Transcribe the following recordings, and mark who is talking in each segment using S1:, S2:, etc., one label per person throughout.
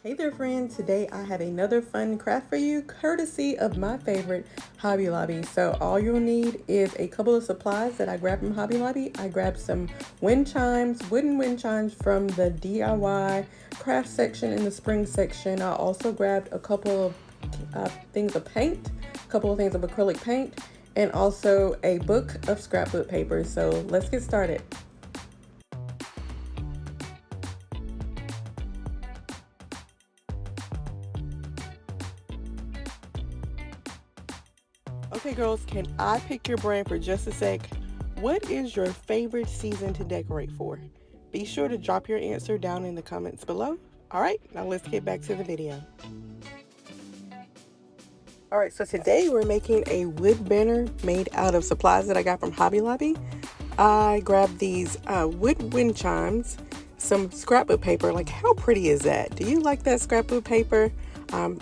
S1: Hey there friend, today I have another fun craft for you courtesy of my favorite Hobby Lobby. So all you'll need is a couple of supplies that I grabbed from Hobby Lobby. I grabbed some wind chimes, wooden wind chimes from the DIY craft section in the spring section. I also grabbed a couple of things of paint, a couple of things of acrylic paint, and also a book of scrapbook paper. So let's get started. Okay, girls, can I pick your brain for just a sec? What is your favorite season to decorate for? Be sure to drop your answer down in the comments below. All right, now let's get back to the video. All right, so today we're making a wood banner made out of supplies that I got from Hobby Lobby. I grabbed these wood wind chimes, some scrapbook paper. Like, how pretty is that? Do you like that scrapbook paper?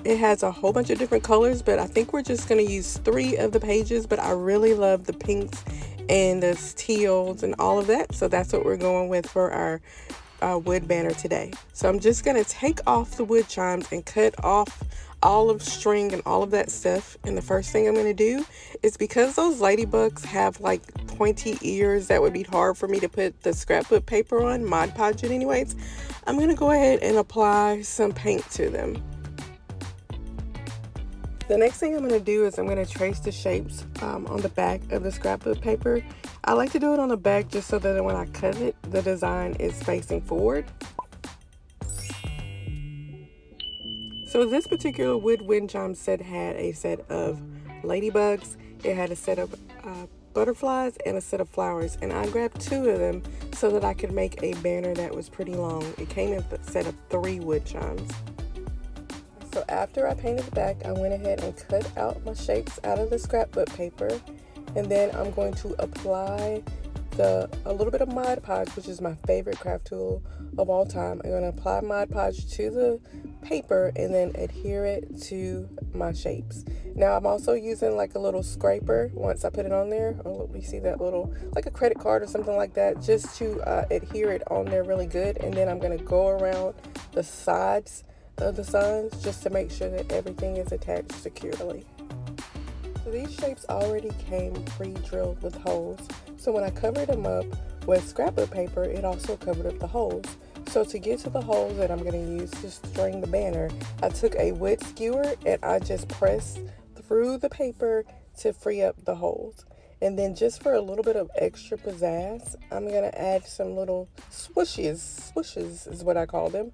S1: It has a whole bunch of different colors, but I think we're just going to use 3 of the pages, but I really love the pinks and the teals and all of that, so that's what we're going with for our wood banner today. So I'm just going to take off the wood chimes and cut off all of string and all of that stuff. And the first thing I'm going to do is, because those ladybugs have like pointy ears that would be hard for me to put the scrapbook paper on, Mod Podge it anyways, I'm going to go ahead and apply some paint to them. The next thing I'm going to do is I'm going to trace the shapes on the back of the scrapbook paper. I like to do it on the back just so that when I cut it, the design is facing forward. So this particular wood wind chime set had a set of ladybugs, it had a set of butterflies, and a set of flowers, and I grabbed 2 of them so that I could make a banner that was pretty long. It came in a set of 3 wood chimes. So after I painted the back, I went ahead and cut out my shapes out of the scrapbook paper, and then I'm going to apply a little bit of Mod Podge, which is my favorite craft tool of all time. I'm going to apply Mod Podge to the paper and then adhere it to my shapes. Now I'm also using like a little scraper once I put it on there. Oh, we see that little, like a credit card or something like that, just to adhere it on there really good. And then I'm going to go around the sides of the signs just to make sure that everything is attached securely. So these shapes already came pre-drilled with holes. So when I covered them up with scrapbook paper, it also covered up the holes. So to get to the holes that I'm going to use to string the banner, I took a wood skewer and I just pressed through the paper to free up the holes. And then just for a little bit of extra pizzazz, I'm going to add some little swooshes. Swooshes is what I call them.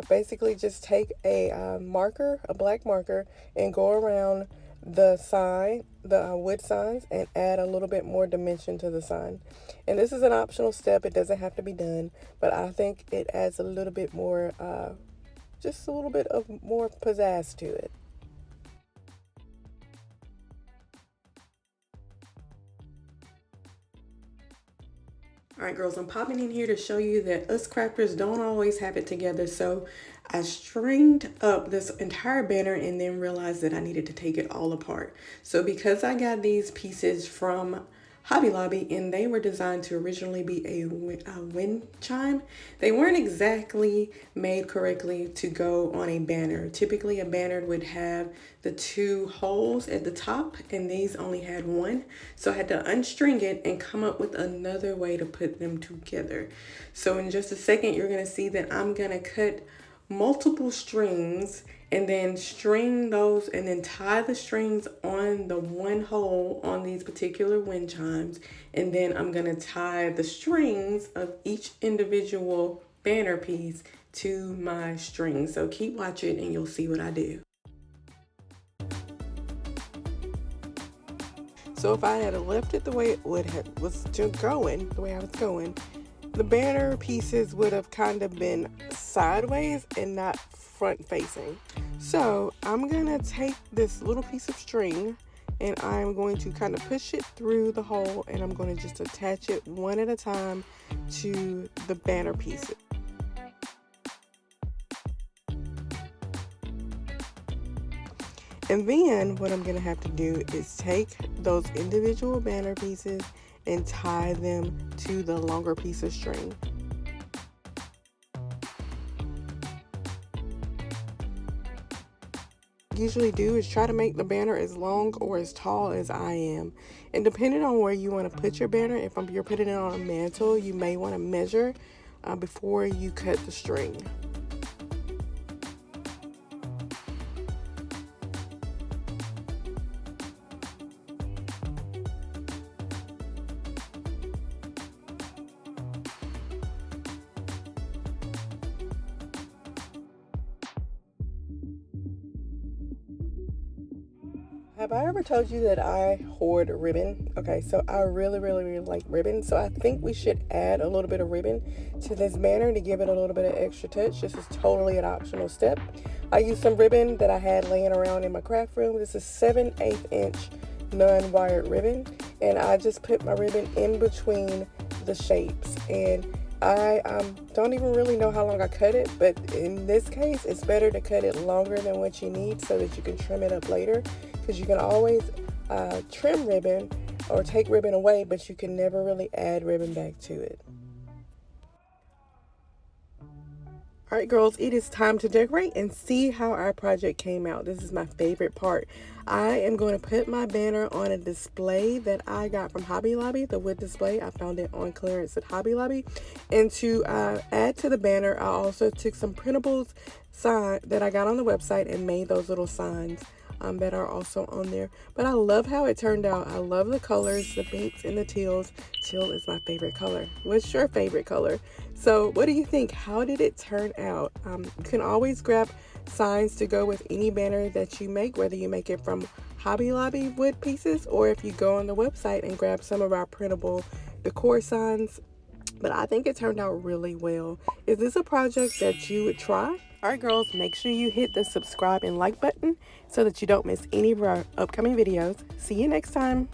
S1: Basically just take a marker, a black marker, and go around the sign, the wood signs, and add a little bit more dimension to the sign. And this is an optional step, it doesn't have to be done, but I think it adds a little bit more, just a little bit of more pizzazz to it. Alright girls, I'm popping in here to show you that us crafters don't always have it together. So I stringed up this entire banner and then realized that I needed to take it all apart. So because I got these pieces from Hobby Lobby and they were designed to originally be a wind chime, they weren't exactly made correctly to go on a banner. Typically a banner would have the 2 holes at the top and these only had 1. So I had to unstring it and come up with another way to put them together. So in just a second, you're gonna see that I'm gonna cut multiple strings and then string those and then tie the strings on the 1 hole on these particular wind chimes, and then I'm going to tie the strings of each individual banner piece to my string. So keep watching and you'll see what I do. So if I had left it the way it was going, the way I was going, the banner pieces would have kind of been sideways and not front facing. So I'm gonna take this little piece of string and I'm going to kind of push it through the hole, and I'm going to just attach it one at a time to the banner pieces. And then what I'm going to have to do is take those individual banner pieces and tie them to the longer piece of string. usually do is try to make the banner as long or as tall as I am. And depending on where you want to put your banner, if you're putting it on a mantle, you may want to measure before you cut the string. Have I ever told you that I hoard ribbon? Okay, so I really like ribbon. So I think we should add a little bit of ribbon to this banner to give it a little bit of extra touch. This is totally an optional step. I used some ribbon that I had laying around in my craft room. This is 7/8 inch non-wired ribbon. And I just put my ribbon in between the shapes. And I don't even really know how long I cut it, but in this case, it's better to cut it longer than what you need so that you can trim it up later. Because you can always trim ribbon or take ribbon away, but you can never really add ribbon back to it. All right, girls, it is time to decorate and see how our project came out. This is my favorite part. I am going to put my banner on a display that I got from Hobby Lobby, the wood display. I found it on clearance at Hobby Lobby. And to add to the banner, I also took some printables that I got on the website and made those little signs that are also on there. But I love how it turned out. I love the colors, the pinks and the teals. Teal is my favorite color. What's your favorite color? So what do you think? How did it turn out? You can always grab signs to go with any banner that you make, whether you make it from Hobby Lobby wood pieces or if you go on the website and grab some of our printable decor signs. But I think it turned out really well. Is this a project that you would try? All right, girls, make sure you hit the subscribe and like button so that you don't miss any of our upcoming videos. See you next time.